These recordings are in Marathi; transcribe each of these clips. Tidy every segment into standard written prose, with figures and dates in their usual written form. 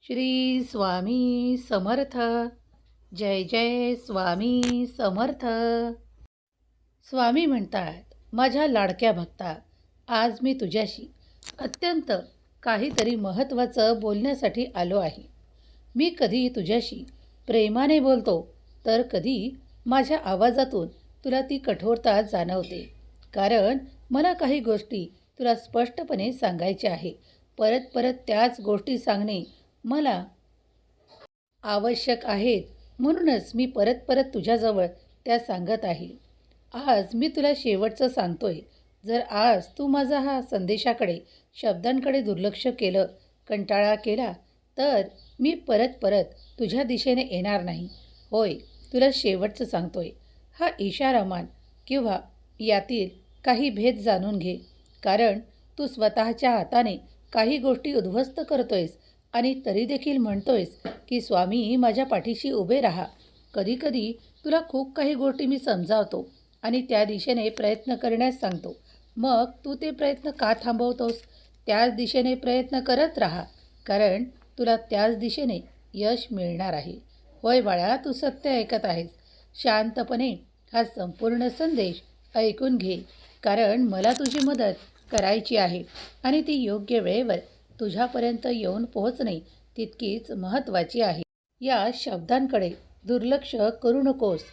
श्री स्वामी समर्थ. जय जय स्वामी समर्थ. स्वामी म्हणतात, माझ्या लाडक्या भक्ता, आज मी तुझ्याशी अत्यंत काहीतरी महत्त्वाचं बोलण्यासाठी आलो आहे. मी कधी तुझ्याशी प्रेमाने बोलतो, तर कधी माझ्या आवाजातून तुला ती कठोरता जाणवते. कारण मला काही गोष्टी तुला स्पष्टपणे सांगायच्या आहे. परत परत त्याच गोष्टी सांगणे मला आवश्यक आहेत. म्हणूनच मी परत परत तुझ्याजवळ त्या सांगत आहे. आज मी तुला शेवटचं सांगतोय. जर आज तू माझा हा संदेशाकडे, शब्दांकडे दुर्लक्ष केलं, कंटाळा केला, तर मी परत परत तुझ्या दिशेने येणार नाही. होय, तुला शेवटचं सांगतोय. हा इशारा मान किंवा यातील काही भेद जाणून घे. कारण तू स्वतःच्या हाताने काही गोष्टी उद्ध्वस्त करतोयस आणि तरी देखील म्हणतोयस की स्वामी माझ्या पाठीशी उभे राहा. कधीकधी तुला खूप काही गोष्टी मी समजावतो आणि त्या दिशेने प्रयत्न करण्यास सांगतो. मग तू ते प्रयत्न का थांबवतोस? त्याच दिशेने प्रयत्न करत राहा, कारण तुला त्याच दिशेने यश मिळणार आहे. होय बाळा, तू सत्य ऐकत आहेस. शांतपणे हा संपूर्ण संदेश ऐकून घे, कारण मला तुझी मदत करायची आहे आणि ती योग्य वेळेवर तुझ्यापर्यंत येऊन पोहोचणे तितकीच महत्त्वाची आहे. या शब्दांकडे दुर्लक्ष करू नकोस,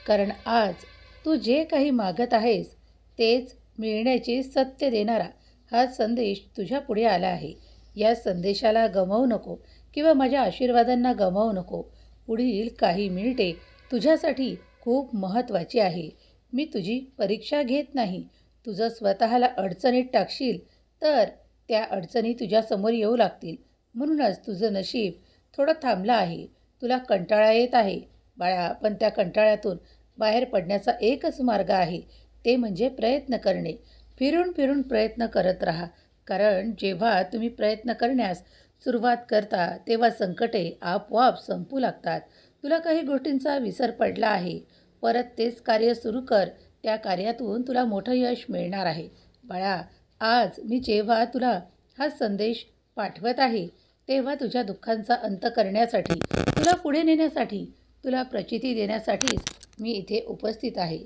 कारण आज तू जे काही मागत आहेस तेच मिळण्याचे सत्य देणारा हा संदेश तुझ्या पुढे आला आहे. या संदेशाला गमावू नको किंवा माझ्या आशीर्वादांना गमावू नको. पुढील काही मिनिटे तुझ्यासाठी खूप महत्त्वाची आहे. मी तुझी परीक्षा घेत नाही. तुझं स्वतःला अडचणीत टाकशील तर त्या अडचणी तुझ्यासमोर येऊ लागतील. म्हणूनच तुझं नशीब थोडं थांबलं आहे. तुला कंटाळा येत आहे बाळा, पण त्या कंटाळ्यातून बाहेर पडण्याचा एकच मार्ग आहे, ते म्हणजे प्रयत्न करणे. फिरून फिरून प्रयत्न करत राहा, कारण जेव्हा तुम्ही प्रयत्न करण्यास सुरुवात करता तेव्हा संकटे आपोआप संपू लागतात. तुला काही गोष्टींचा विसर पडला आहे. परत तेच कार्य सुरू कर. त्या कार्यातून तुला मोठं यश मिळणार आहे. बाळा, आज मी जेव्हा तुला हा संदेश पाठवत आहे, तेव्हा तुझ्या दुःखांचा अंत करण्यासाठी, तुला पुढे नेण्यासाठी, तुला प्रचिती देण्यासाठीच मी इथे उपस्थित आहे.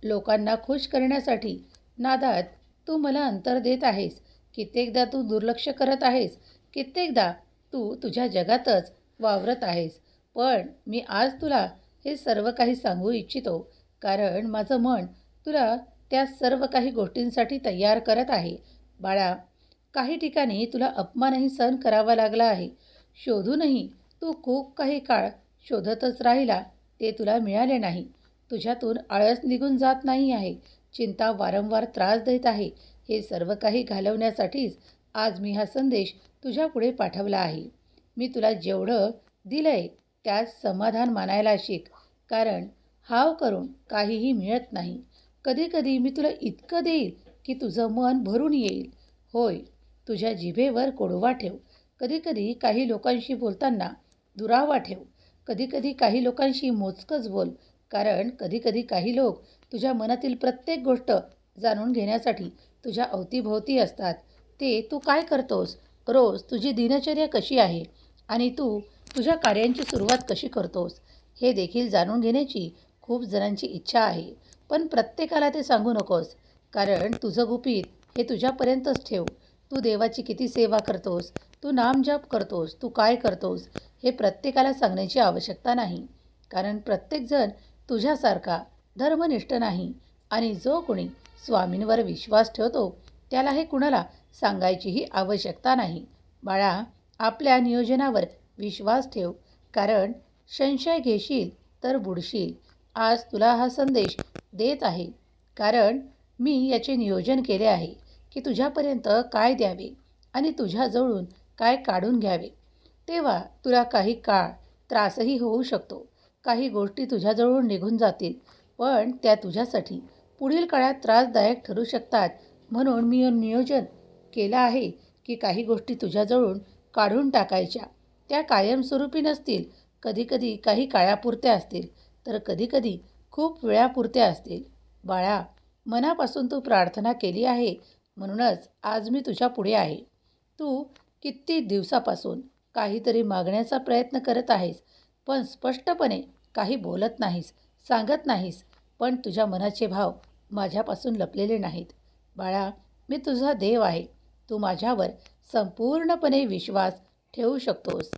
लोकांना खुश करण्यासाठी नादात तू मला अंतर देत आहेस. कित्येकदा तू दुर्लक्ष करत आहेस. कित्येकदा तू तुझ्या जगातच वावरत आहेस. पण मी आज तुला हे सर्व काही सांगू इच्छितो, कारण माझं मन तुला त्या सर्व काही गोष्टींसाठी तयार करत आहे. बाळा, काही ठिकाणी तुला अपमानही सहन करावा लागला आहे. शोधूनही तू खूप काही काळ शोधतच राहिला, ते तुला मिळाले नाही. तुझ्यातून आळस निघून जात नाही आहे. चिंता वारंवार त्रास देत आहे. हे सर्व काही घालवण्यासाठीच आज मी हा संदेश तुझ्या पुढे पाठवला आहे. मी तुला जेवढं दिलंय त्यात समाधान मानायला शिक, कारण हाव करून काहीही मिळत नाही. कधीकधी मी तुला इतकं देईल की तुझं मन भरून येईल. होय, तुझ्या जिभेवर गोडवा ठेव. कधीकधी काही लोकांशी बोलताना दुरावा ठेव. कधीकधी काही लोकांशी मोजकंच बोल, कारण कधीकधी काही लोक तुझ्या मनातील प्रत्येक गोष्ट जाणून घेण्यासाठी तुझ्या अवतीभोवती असतात. ते तू काय करतोस, रोज तुझी दिनचर्या कशी आहे आणि तू तुझ्या कार्यांची सुरुवात कशी करतोस, हे देखील जाणून घेण्याची खूप जणांची इच्छा आहे. पण प्रत्येकाला ते सांगू नकोस, कारण तुझं गुपित हे तुझ्यापर्यंतच ठेव. तू देवाची किती सेवा करतोस, तू नामजप करतोस, तू काय करतोस, हे प्रत्येकाला सांगण्याची आवश्यकता नाही. कारण प्रत्येकजण तुझ्यासारखा धर्मनिष्ठ नाही आणि जो कोणी स्वामींवर विश्वास ठेवतो त्याला हे कुणाला सांगायचीही आवश्यकता नाही. बाळा, आपल्या नियोजनावर विश्वास ठेव, कारण संशय घेशील तर बुडशील. आज तुला हा संदेश देत आहे, कारण मी याचे नियोजन केले आहे की तुझ्यापर्यंत काय द्यावे आणि तुझ्याजवळून काय काढून घ्यावे. तेव्हा तुला काही काळ त्रासही होऊ शकतो. काही गोष्टी तुझ्याजवळून निघून जातील, पण त्या तुझ्यासाठी पुढील काळात त्रासदायक ठरू शकतात. म्हणून मी नियोजन केलं आहे की काही गोष्टी तुझ्याजवळून काढून टाकायच्या. त्या कायमस्वरूपी नसतील. कधीकधी काही काळापुरत्या असतील, तर कधीकधी खूप वेळापुरत्या असतील. बाळा, मनापासून तू प्रार्थना केली आहे, म्हणूनच आज मी तुझ्या पुढे आहे. तू किती दिवसापासून काहीतरी मागण्याचा प्रयत्न करत आहेस, पण स्पष्टपणे काही बोलत नाहीस, सांगत नाहीस. पण तुझ्या मनाचे भाव माझ्यापासून लपलेले नाहीत. बाळा, मी तुझा देव आहे. तू माझ्यावर संपूर्णपणे विश्वास ठेवू शकतोस.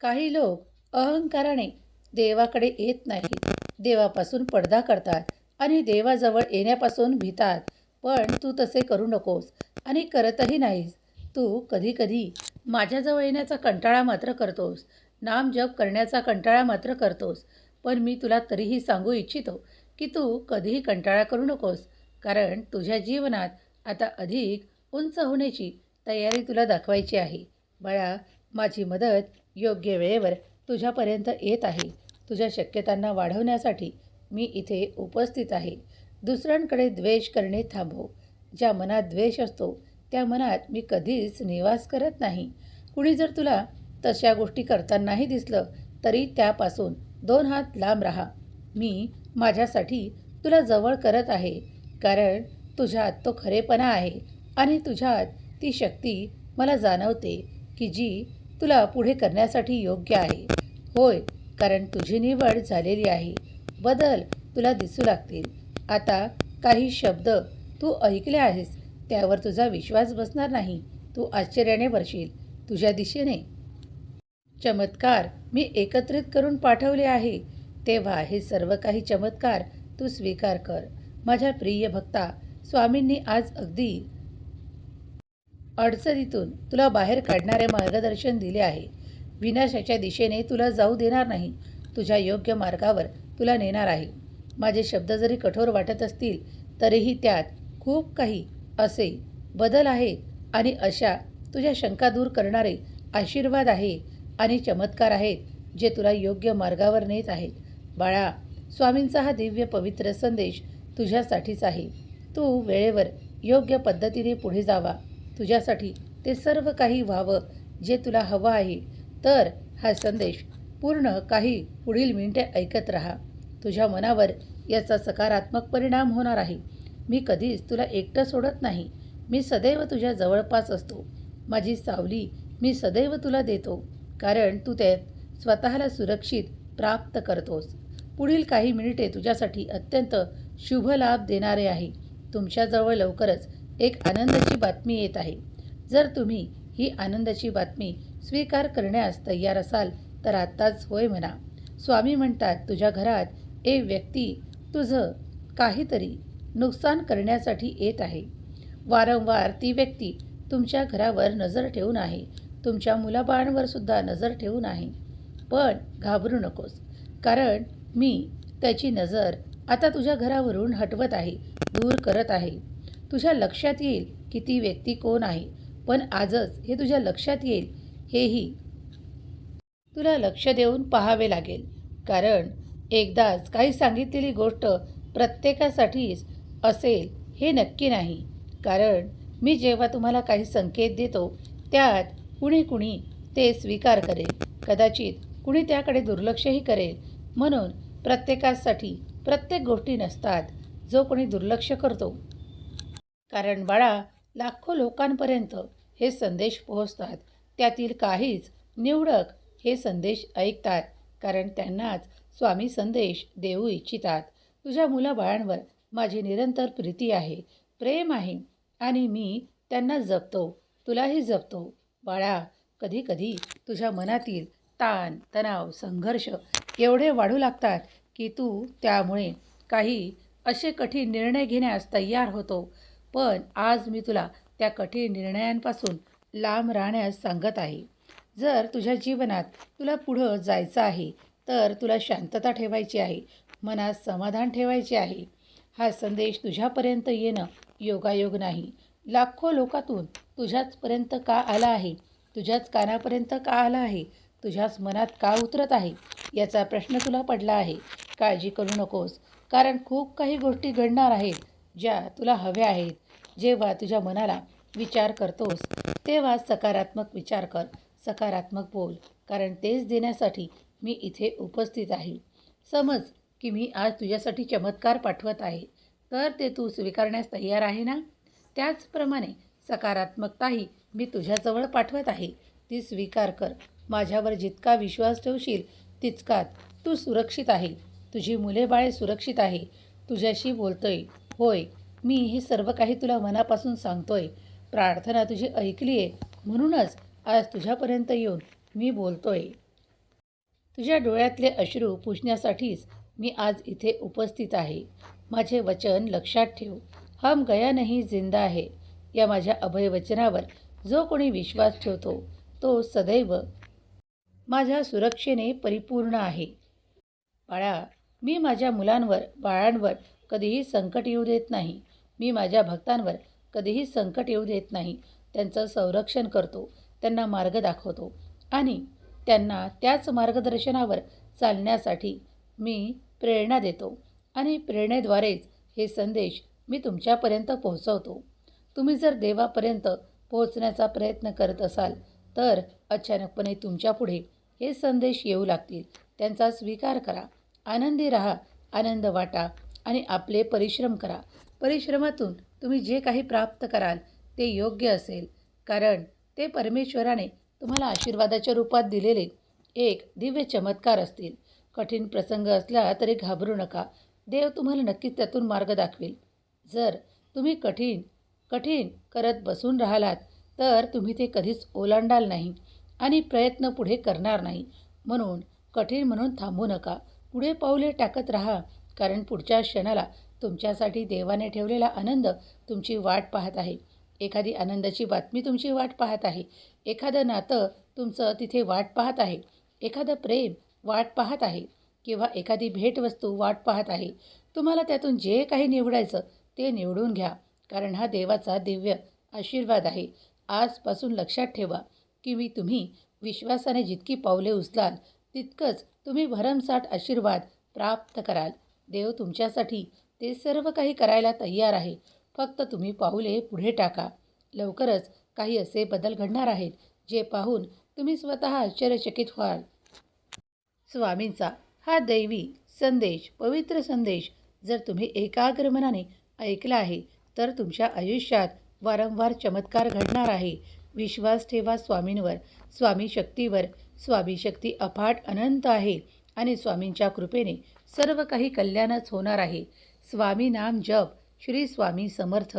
काही लोक अहंकाराने देवाकडे येत नाहीत, देवापासून पडदा करतात आणि देवाजवळ येण्यापासून भितात. पण तू तसे करू नकोस आणि करतही नाहीस. तू कधीकधी माझ्याजवळ येण्याचा कंटाळा मात्र करतोस, नामजप करण्याचा कंटाळा मात्र करतोस. पण मी तुला तरीही सांगू इच्छितो की तू कधीही कंटाळा करू नकोस, कारण तुझ्या जीवनात आता अधिक उंच होण्याची तयारी तुला दाखवायची आहे. बाळा, माझी मदत योग्य वेळेवर तुझ्यापर्यंत येत आहे. तुझ्या शक्यतांना वाढवण्यासाठी मी इथे उपस्थित आहे. दुसऱ्यांकडे द्वेष करणे थांबव. ज्या मनात द्वेष असतो त्या मनात मी कधीच निवास करत नाही. कुणी जर तुला तशा गोष्टी करतानाही दिसलं तरी त्यापासून 2 हात लांब राहा. मी माझ्यासाठी तुला जवळ करत आहे, कारण तुझ्यात तो खरेपणा आहे आणि तुझ्यात ती शक्ती मला जाणवते की जी तुला पुढे करण्यासाठी योग्य आहे. होय, कारण तुझी निवड झालेली आहे. बदल तुला दिसू लागतील. आता काही शब्द तू ऐकले आहेस, त्यावर तुझा विश्वास बसणार नाही. तू आश्चर्याने भरशील. तुझ्या दिशेने चमत्कार मी एकत्रित करून पाठवले आहे. तेव्हा हे सर्व काही चमत्कार तू स्वीकार कर. माझ्या प्रिय भक्ता, स्वामींनी आज अगदी अडचणीतून तुला बाहेर काढणारे मार्गदर्शन दिले आहे. विनाशाच्या दिशेने तुला जाऊ देणार नाही. तुझ्या योग्य मार्गावर तुला नेणार आहे. माझे शब्द जरी कठोर वाटत असतील तरीही त्यात खूप काही असे बदल आहेत आणि अशा तुझ्या शंका दूर करणारे आशीर्वाद आहे आणि चमत्कार आहेत जे तुला योग्य मार्गावर नेत आहेत. बाळा, स्वामींचा हा दिव्य पवित्र संदेश तुझ्यासाठीच आहे. तू वेळेवर योग्य पद्धतीने पुढे जावा. तुझ्यासाठी ते सर्व काही व्हावं जे तुला हवं आहे. तर हा संदेश पूर्ण काही पुढील मिनिटे ऐकत राहा. तुझ्या मनावर याचा सकारात्मक परिणाम होणार आहे. मी कधीच तुला एकटं सोडत नाही. मी सदैव तुझ्या जवळपास असतो. माझी सावली मी सदैव तुला देतो, कारण तू त्यात स्वतःला सुरक्षित प्राप्त करतोस. पुढील काही मिनिटे तुझ्यासाठी अत्यंत शुभ लाभ देणारे आहे. तुमच्याजवळ लवकरच एक आनंदाची बातमी येत आहे. जर तुम्ही ही आनंदाची बातमी स्वीकार करण्यास तयार असाल तर आत्ताच होय म्हणा. स्वामी म्हणतात, तुझ्या घरात एक व्यक्ती तुझं काहीतरी नुकसान करण्यासाठी येत आहे. वारंवार ती व्यक्ती तुमच्या घरावर नजर ठेवून आहे. तुमच्या मुलाबाळांवर सुद्धा नजर ठेवून आहे. पण घाबरू नकोस, कारण मी त्याची नजर आता तुझ्या घरावरून हटवत आहे, दूर करत आहे. तुझ्या लक्षात येईल की ती व्यक्ती कोण आहे. पण आजच हे तुझ्या लक्षात येईल हेही तुला लक्ष देऊन पाहावे लागेल, कारण एकदाच काही सांगितलेली गोष्ट प्रत्येकासाठीच असेल हे नक्की नाही. कारण मी जेव्हा तुम्हाला काही संकेत देतो त्यात कुणी कुणी ते स्वीकार करेल, कदाचित कुणी त्याकडे दुर्लक्षही करेल. म्हणून प्रत्येकासाठी प्रत्येक गोष्टी नसतात. जो कोणी दुर्लक्ष करतो, कारण बाळा, लाखो लोकांपर्यंत हे संदेश पोहोचतात. त्यातील काहीच निवडक हे संदेश ऐकतात, कारण त्यांनाच स्वामी संदेश देऊ इच्छितात. तुझ्या मुलाबाळांवर माझी निरंतर प्रीती आहे, प्रेम आहे आणि मी त्यांना जपतो, तुलाही जपतो. बाळा, कधी कधी तुझ्या मनातील ताण, तणाव, संघर्ष एवढे वाढू लागतात की तू त्यामुळे काही असे कठीण निर्णय घेण्यास तयार होतो. पण आज मी तुला त्या कठीण निर्णयांपासून लांब राहण्यास सांगत आहे. जर तुझ्या जीवनात तुला पुढं जायचं आहे तर तुला शांतता ठेवायची आहे, मनात समाधान ठेवायचे आहे. हा संदेश तुझ्यापर्यंत येणं योगायोग नाही. लाखो लोकातून तुझ्याचपर्यंत का आला आहे, तुझ्याच कानापर्यंत का आला आहे, तुझ्याच मनात का उतरत आहे याचा प्रश्न तुला पडला आहे. काळजी करू नकोस, कारण खूप काही गोष्टी घडणार आहेत ज्या तुला हव्या आहेत. जेव्हा तुझ्या मनाला विचार करतोस तेव्हा सकारात्मक विचार कर, सकारात्मक बोल, कारण तेच देण्यासाठी मी इथे उपस्थित आहे. समज की मी आज तुझ्यासाठी चमत्कार पाठवत आहे, तर ते तू स्वीकारण्यास तयार आहे ना? त्याचप्रमाणे सकारात्मकताही मी तुझ्याजवळ पाठवत आहे. ती स्वीकार कर. माझ्यावर जितका विश्वास ठेवशील तितकाच तू सुरक्षित आहे. तुझी मुले बाळे सुरक्षित आहे. तुझ्याशी बोलतोय. होय, मी हे सर्व काही तुला मनापासून सांगतोय. प्रार्थना तुझी ऐकली आहे म्हणूनच आज तुझ्यापर्यंत येऊन मी बोलतोय. तुझ्या डोळ्यातले अश्रू पुसण्यासाठीच मी आज इथे उपस्थित आहे. माझे वचन लक्षात ठेव. हम गया नहीं जिंदा है. या माझ्या अभयवचनावर जो कोणी विश्वास ठेवतो तो सदैव माझ्या सुरक्षेने परिपूर्ण आहे. बाळा, मी माझ्या मुलांवर बाळांवर कधीही संकट येऊ देत नाही. मी माझ्या भक्तांवर कधीही संकट येऊ देत नाही. त्यांचं संरक्षण करतो, त्यांना मार्ग दाखवतो आणि त्यांना त्याच मार्गदर्शनावर चालण्यासाठी मी प्रेरणा देतो आणि प्रेरणेद्वारेच हे संदेश मी तुमच्यापर्यंत पोहोचवतो. तुम्ही जर देवापर्यंत पोहोचण्याचा प्रयत्न करत असाल तर अचानकपणे तुमच्यापुढे हे संदेश येऊ लागतील. त्यांचा स्वीकार करा. आनंदी राहा, आनंद वाटा आणि आपले परिश्रम करा. परिश्रमातून तुम्ही जे काही प्राप्त कराल ते योग्य असेल, कारण ते परमेश्वराने तुम्हाला आशीर्वादाच्या रूपात दिलेले एक दिव्य चमत्कार असतील. कठीण प्रसंग असला तरी घाबरू नका. देव तुम्हाला नक्कीच त्यातून मार्ग दाखवेल. जर तुम्ही कठीण कठीण करत बसून राहिलात तर तुम्ही ते कधीच ओलांडाल नाही आणि प्रयत्न पुढे करणार नाही. म्हणून कठीण म्हणून थांबू नका. पुढे पाऊले टाकत राहा, कारण पुढच्या क्षणाला तुमच्यासाठी देवाने ठेवलेला आनंद तुमची वाट पाहत आहे. एखादी आनंदाची बातमी तुमची वाट पाहत आहे. एखादं नातं तुमचं तिथे वाट पाहत आहे. एखादं प्रेम वाट पाहत आहे किंवा एखादी भेटवस्तू वाट पाहत आहे. तुम्हाला त्यातून जे काही निवडायचं ते निवडून घ्या, कारण हा देवाचा दिव्य आशीर्वाद आहे. आजपासून लक्षात ठेवा की तुम्ही विश्वासाने जितकी पावले उचलाल तितकंच तुम्ही भरमसाठ आशीर्वाद प्राप्त कराल. देव तुमच्यासाठी ते सर्व काही करायला तयार आहे. फक्त तुम्ही पाऊले पुढे टाका. लवकरच काही असे बदल घडणार आहेत जे पाहून तुम्ही स्वतः आश्चर्यचकित व्हाल. स्वामींचा हा दैवी संदेश, पवित्र संदेश जर तुम्ही एकाग्र मनाने ऐकला आहे तर तुमच्या आयुष्यात वारंवार चमत्कार घडणार आहे. विश्वास ठेवा स्वामींवर, स्वामी शक्तीवर. स्वामी शक्ती अफाट अनंत आहे आणि स्वामींच्या कृपेने सर्व काही कल्याणच होणार आहे. स्वामी नाम जप. श्री स्वामी समर्थ.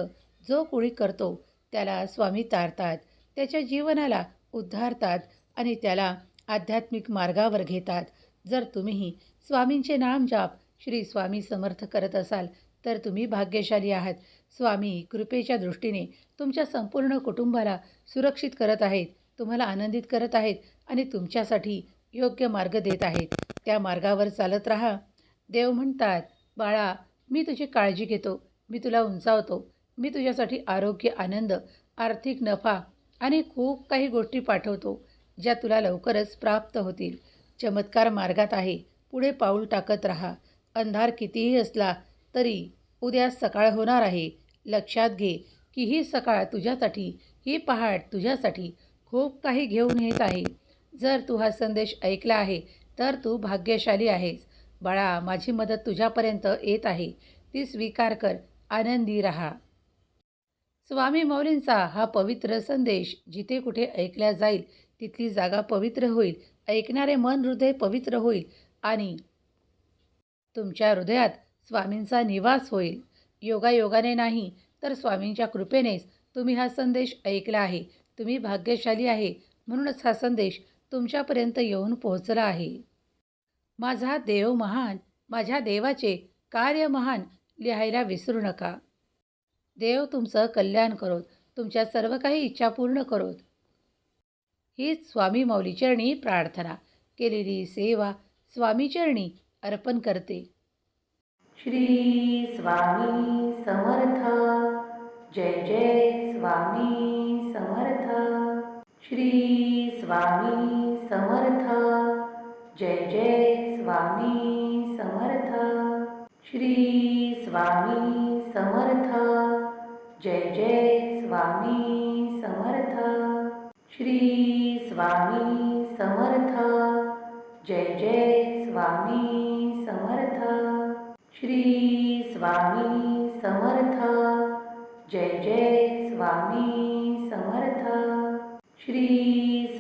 जो कोणी करतो त्याला स्वामी तारतात, त्याच्या जीवनाला उद्धारतात आणि त्याला आध्यात्मिक मार्गावर घेतात. जर तुम्हीही स्वामींचे नाम जाप श्री स्वामी समर्थ करत असाल तर तुम्ही भाग्यशाली आहात. स्वामी कृपेच्या दृष्टीने तुमच्या संपूर्ण कुटुंबाला सुरक्षित करत आहेत, तुम्हाला आनंदित करत आहेत आणि तुमच्यासाठी योग्य मार्ग देत आहेत. त्या मार्गावर चालत राहा. देव म्हणतात, बाळा, मी तुझी काळजी घेतो, मी तुला उंचावतो, मी तुझ्यासाठी आरोग्य, आनंद, आर्थिक नफा आणि खूप काही गोष्टी पाठवतो ज्या तुला लवकरच प्राप्त होतील. चमत्कार मार्गात आहे. पुढे पाऊल टाकत राहा. अंधार कितीही असला तरी उद्या सकाळ होणार आहे. लक्षात घे की ही सकाळ तुझ्यासाठी, ही पहाट तुझ्यासाठी खूप काही घेऊन येत आहे. जर तू हा संदेश ऐकला आहे तर तू भाग्यशाली आहेस. बाळा, माझी मदत तुझ्यापर्यंत येत आहे. ती स्वीकार कर. आनंदी राहा. स्वामी माऊलींचा हा पवित्र संदेश जिथे कुठे ऐकला जाईल तिथली जागा पवित्र होईल. ऐकणारे मन हृदय पवित्र होईल आणि तुमच्या हृदयात स्वामींचा निवास होईल. योगायोगाने नाही तर स्वामींच्या कृपेनेच तुम्ही हा संदेश ऐकला आहे. तुम्ही भाग्यशाली आहे. म्हणूनच हा संदेश तुमच्यापर्यंत येऊन पोहोचला आहे. माझा देव महान, माझ्या देवाचे कार्य महान लिहायला विसरू नका. देव तुमचं कल्याण करोत, तुमच्या सर्व काही इच्छा पूर्ण करोत. हीच स्वामी माऊलीचरणी प्रार्थना. केलेली सेवा स्वामीचरणी अर्पण करते. श्री स्वामी समर्थ. जय जय स्वामी समर्थ. श्री स्वामी समर्थ. जय जय स्वामी समर्थ. श्री स्वामी समर्थ. जय जय स्वामी समर्थ. श्री स्वामी समर्थ. जय जय स्वामी समर्थ. श्री स्वामी समर्थ. जय जय स्वामी समर्थ. श्री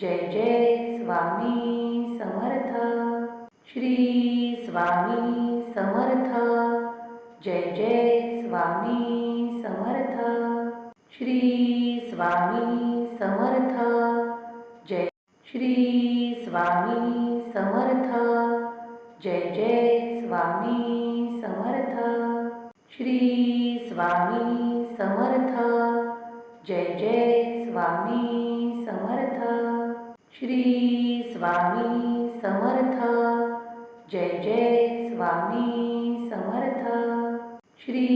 जय जय स्वामी समर्थ. श्री स्वामी समर्थ. जय जय स्वामी समर्थ. श्री स्वामी समर्थ. जय श्री स्वामी समर्थ. जय जय स्वामी समर्थ. श्री स्वामी समर्थ. जय जय स्वामी समर्थ. श्री स्वामी समर्थ. जय जय स्वामी समर्थ. श्री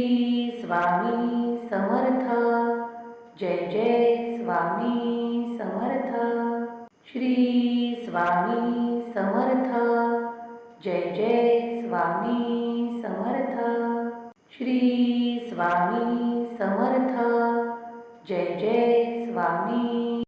स्वामी समर्थ. जय जय स्वामी समर्थ. श्री स्वामी समर्थ. जय जय स्वामी समर्थ. श्री स्वामी समर्थ. जय जय स्वामी